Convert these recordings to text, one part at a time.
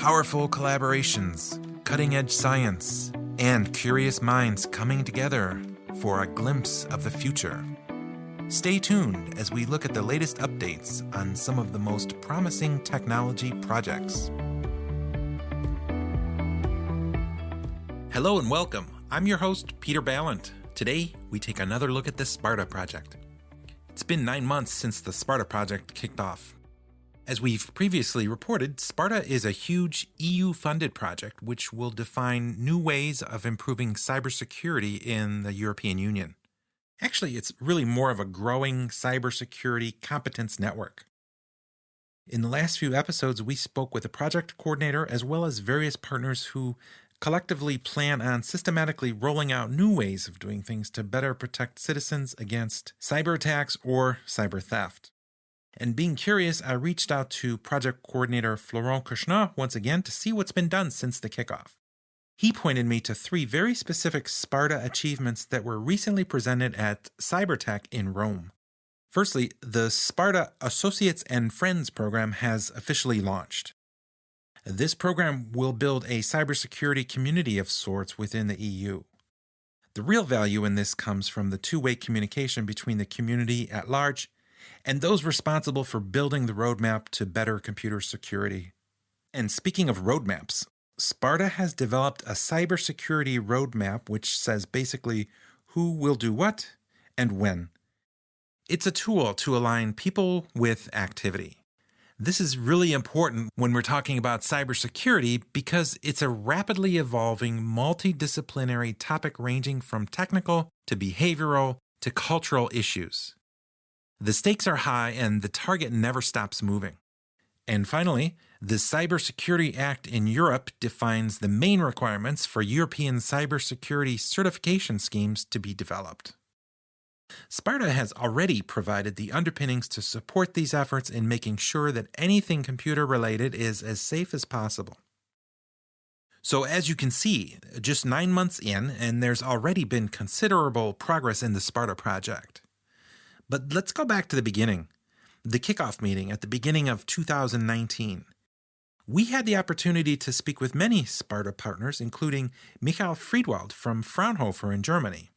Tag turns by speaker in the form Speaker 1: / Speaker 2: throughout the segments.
Speaker 1: Powerful collaborations, cutting-edge science, and curious minds coming together for a glimpse of the future. Stay tuned as we look at the latest updates on some of the most promising technology projects. Hello and welcome. I'm your host, Peter Ballant. Today, we take another look at the SPARTA project. It's been 9 months since the SPARTA project kicked off. As we've previously reported, SPARTA is a huge EU-funded project which will define new ways of improving cybersecurity in the European Union. Actually, it's really more of a growing cybersecurity competence network. In the last few episodes, we spoke with the project coordinator as well as various partners who collectively plan on systematically rolling out new ways of doing things to better protect citizens against cyber attacks or cyber theft. And being curious, I reached out to project coordinator Florent Kouchner once again to see what's been done since the kickoff. He pointed me to 3 very specific SPARTA achievements that were recently presented at CyberTech in Rome. Firstly, the SPARTA Associates and Friends program has officially launched. This program will build a cybersecurity community of sorts within the EU. The real value in this comes from the two-way communication between the community at large and those responsible for building the roadmap to better computer security. And speaking of roadmaps, SPARTA has developed a cybersecurity roadmap which says basically who will do what and when. It's a tool to align people with activity. This is really important when we're talking about cybersecurity because it's a rapidly evolving multidisciplinary topic ranging from technical to behavioral to cultural issues. The stakes are high and the target never stops moving. And finally, the Cybersecurity Act in Europe defines the main requirements for European cybersecurity certification schemes to be developed. SPARTA has already provided the underpinnings to support these efforts in making sure that anything computer-related is as safe as possible. So as you can see, just 9 months in, and there's already been considerable progress in the SPARTA project. But let's go back to the beginning, the kickoff meeting at the beginning of 2019. We had the opportunity to speak with many SPARTA partners, including Michael Friedwald from Fraunhofer in Germany.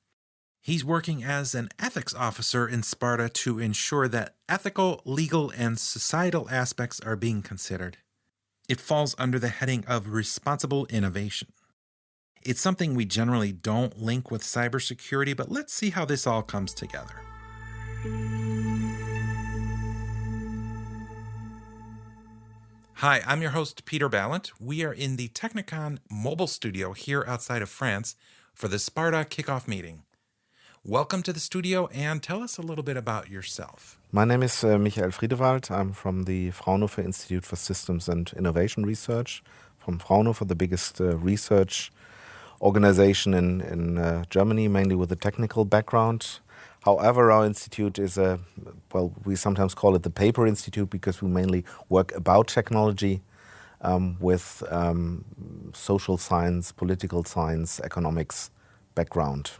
Speaker 1: He's working as an ethics officer in SPARTA to ensure that ethical, legal, and societal aspects are being considered. It falls under the heading of responsible innovation. It's something we generally don't link with cybersecurity, but let's see how this all comes together. Hi, I'm your host, Peter Ballant. We are in the Technicon mobile studio here outside of France for the SPARTA kickoff meeting. Welcome to the studio and tell us a little bit about yourself.
Speaker 2: My name is Michael Friedwald. I'm from the Fraunhofer Institute for Systems and Innovation Research. From Fraunhofer, the biggest research organization in Germany, mainly with a technical background. However, our institute is we sometimes call it the paper institute because we mainly work about technology with social science, political science, economics background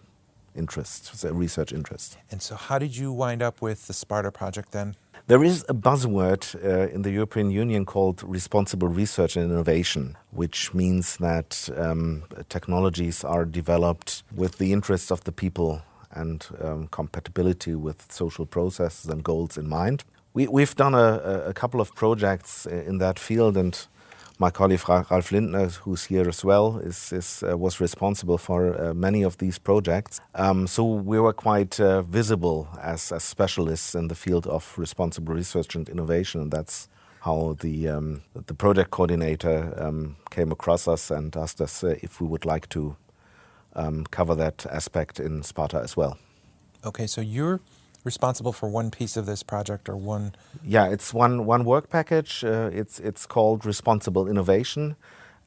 Speaker 2: interest, research interest.
Speaker 1: And so how did you wind up with the SPARTA project then?
Speaker 2: There is a buzzword in the European Union called responsible research and innovation, which means that technologies are developed with the interests of the people and compatibility with social processes and goals in mind. We've done a couple of projects in that field, and my colleague Ralf Lindner, who's here as well, was responsible for many of these projects. So we were quite visible as specialists in the field of responsible research and innovation, and that's how the project coordinator came across us and asked us if we would like to cover that aspect in SPARTA as well.
Speaker 1: Okay, so you're responsible for one piece of this project or one...
Speaker 2: Yeah, it's one work package. It's called Responsible Innovation,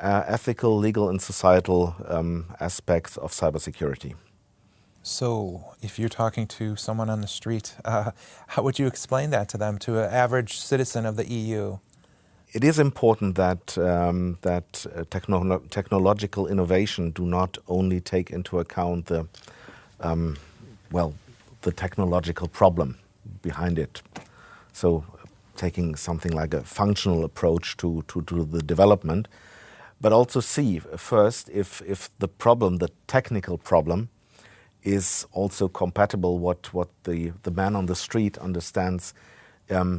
Speaker 2: Ethical, Legal and Societal Aspects of Cybersecurity.
Speaker 1: So if you're talking to someone on the street, how would you explain that to them, to an average citizen of the EU?
Speaker 2: It is important that technological innovation do not only take into account the technological problem behind it. So taking something like a functional approach to the development, but also see first if the problem, the technical problem, is also compatible what the man on the street understands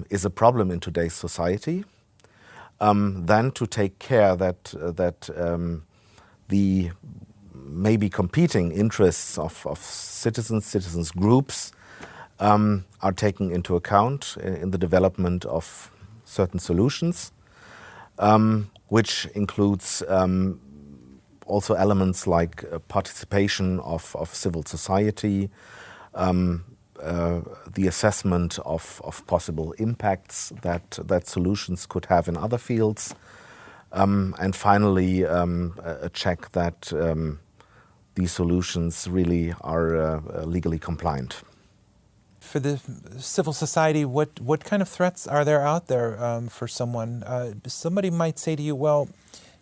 Speaker 2: is a problem in today's society. Then to take care that the maybe competing interests of citizens groups are taken into account in the development of certain solutions, which includes also elements like participation of civil society, the assessment of possible impacts that solutions could have in other fields, and finally a check that these solutions really are legally compliant.
Speaker 1: For the civil society, what kind of threats are there out there for someone? Somebody might say to you, well,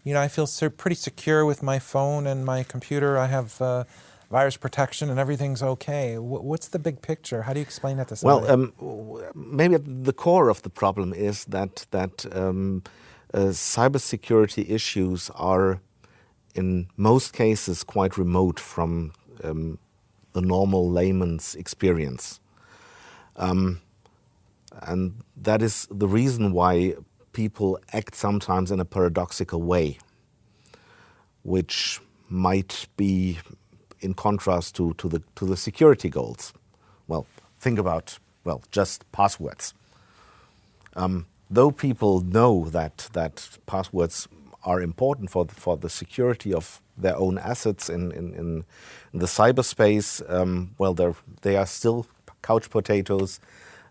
Speaker 1: I feel pretty secure with my phone and my computer. I have virus protection and everything's okay. What's the big picture? How do you explain that to somebody?
Speaker 2: Well, maybe at the core of the problem is that cybersecurity issues are in most cases quite remote from the normal layman's experience. And that is the reason why people act sometimes in a paradoxical way, which might be in contrast to the security goals. Well, think about, just passwords. Though people know that passwords are important for the security of their own assets in the cyberspace, they are still couch potatoes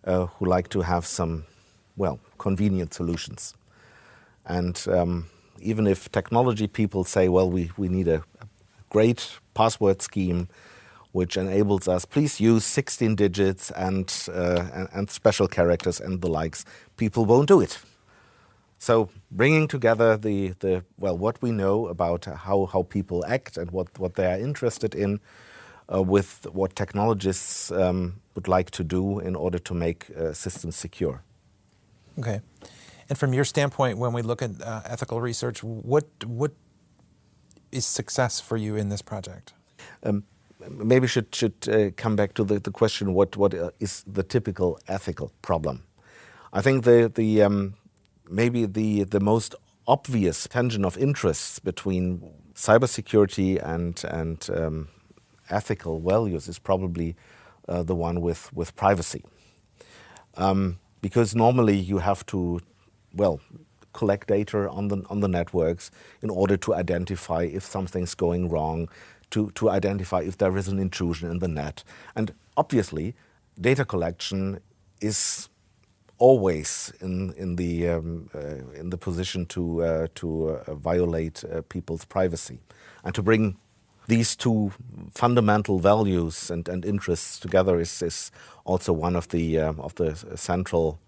Speaker 2: who like to have some, convenient solutions. And even if technology people say, we need a great password scheme which enables us, please use 16 digits and special characters and the likes, people won't do it. So bringing together what we know about how people act and what they are interested in with what technologists would like to do in order to make systems secure.
Speaker 1: Okay. And from your standpoint, when we look at ethical research, what is success for you in this project?
Speaker 2: Maybe should come back to the question, what is the typical ethical problem? I think maybe the most obvious tension of interests between cybersecurity and ethical values is probably the one with privacy. Because normally you have to, collect data on the networks in order to identify if something's going wrong, to identify if there is an intrusion in the net. And obviously, data collection is always in the position to violate people's privacy, and to bring these two fundamental values and interests together is also one of the central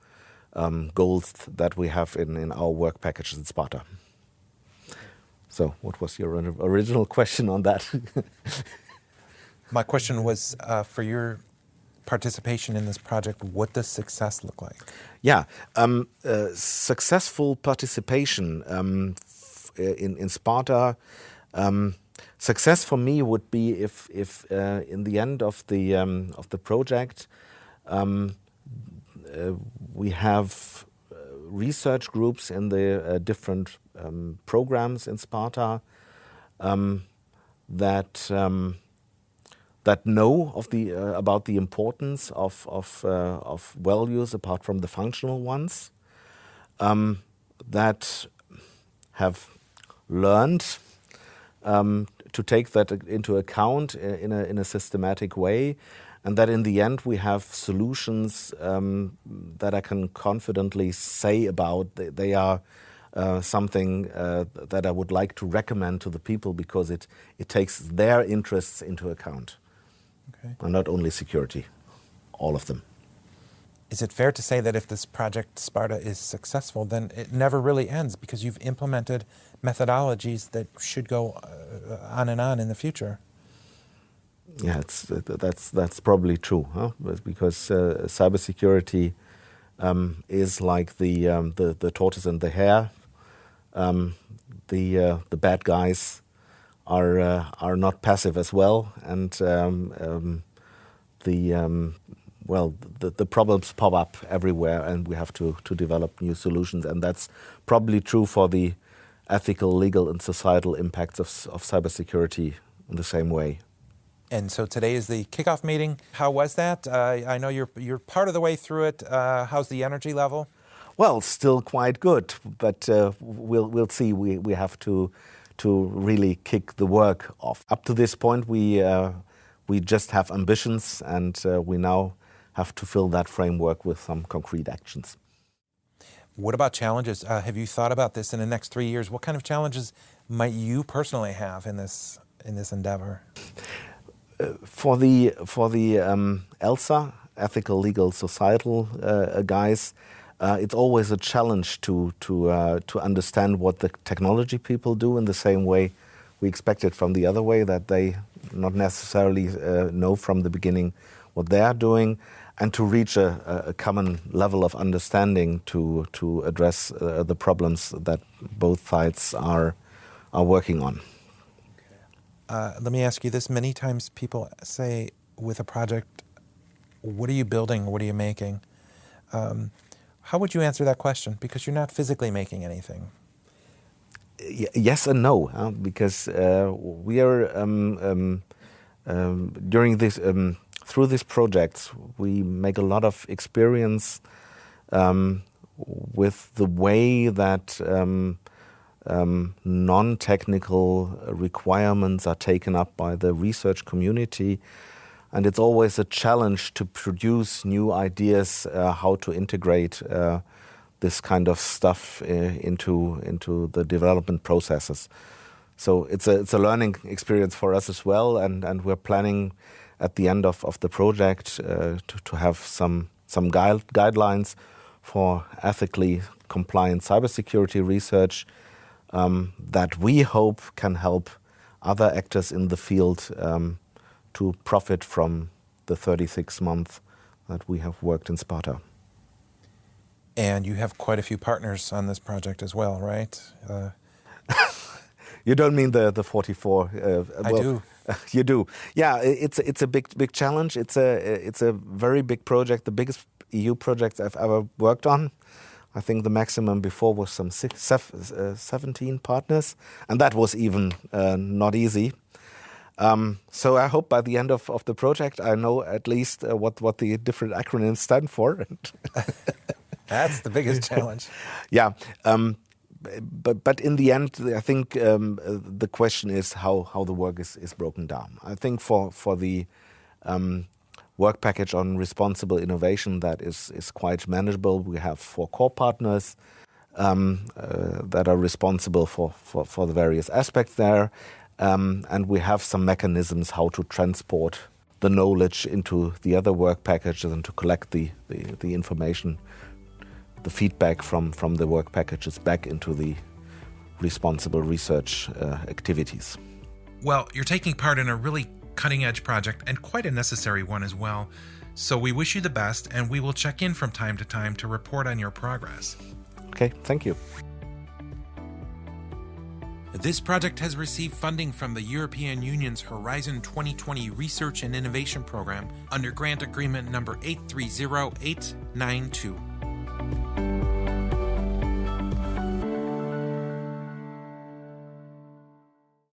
Speaker 2: goals that we have in our work packages in SPARTA. So, what was your original question on that?
Speaker 1: My question was for your participation in this project, what does success look like?
Speaker 2: Yeah, successful participation in SPARTA. Success for me would be if in the end of the project we have research groups in the different programs in SPARTA that know about the importance of values apart from the functional ones, that have learned to take that into account in a systematic way, and that in the end we have solutions that I can confidently say about. They are something that I would like to recommend to the people because it takes their interests into account.
Speaker 1: Okay.
Speaker 2: And not only security, all of them.
Speaker 1: Is it fair to say that if this project SPARTA is successful, then it never really ends because you've implemented methodologies that should go on and on in the future?
Speaker 2: Yeah, that's probably true, huh? Because cybersecurity is like the tortoise and the hare. The bad guys are not passive as well, and the problems pop up everywhere, and we have to develop new solutions, and that's probably true for the ethical, legal, and societal impacts of cybersecurity in the same way.
Speaker 1: And so today is the kickoff meeting. How was that? I know you're part of the way through it. How's the energy level?
Speaker 2: Well, still quite good, but we'll see. We have to really kick the work off. Up to this point, we just have ambitions, and we now have to fill that framework with some concrete actions.
Speaker 1: What about challenges? Have you thought about this in the next 3 years? What kind of challenges might you personally have in this endeavor?
Speaker 2: For the ELSA, ethical, legal, societal guys, it's always a challenge to understand what the technology people do in the same way we expect it from the other way, that they not necessarily know from the beginning what they are doing, and to reach a common level of understanding to address the problems that both sides are working on.
Speaker 1: Let me ask you this. Many times people say with a project, what are you building? What are you making? How would you answer that question? Because you're not physically making anything.
Speaker 2: Yes and no, because we are during this through these projects we make a lot of experience with the way that non-technical requirements are taken up by the research community, and it's always a challenge to produce new ideas how to integrate this kind of stuff into the development processes. So it's a learning experience for us as well, and we're planning at the end of the project to have some guidelines for ethically compliant cybersecurity research that we hope can help other actors in the field to profit from the 36 months that we have worked in SPARTA.
Speaker 1: And you have quite a few partners on this project as well, right?
Speaker 2: You don't mean the 44?
Speaker 1: I do.
Speaker 2: You do. Yeah, it's a big challenge. It's a very big project, the biggest EU project I've ever worked on. I think the maximum before was some 17 partners, and that was even not easy. So I hope by the end of the project I know at least what the different acronyms stand for.
Speaker 1: That's the biggest challenge.
Speaker 2: Yeah, but in the end, I think the question is how the work is broken down. I think for the work package on responsible innovation, that is quite manageable. We have 4 core partners that are responsible for the various aspects there, and we have some mechanisms how to transport the knowledge into the other work packages and to collect the information, the feedback from the work packages back into the responsible research activities.
Speaker 1: Well, you're taking part in a really cutting-edge project and quite a necessary one as well. So we wish you the best, and we will check in from time to time to report on your progress.
Speaker 2: Okay, thank you.
Speaker 1: This project has received funding from the European Union's Horizon 2020 Research and Innovation Program under Grant Agreement number 830892.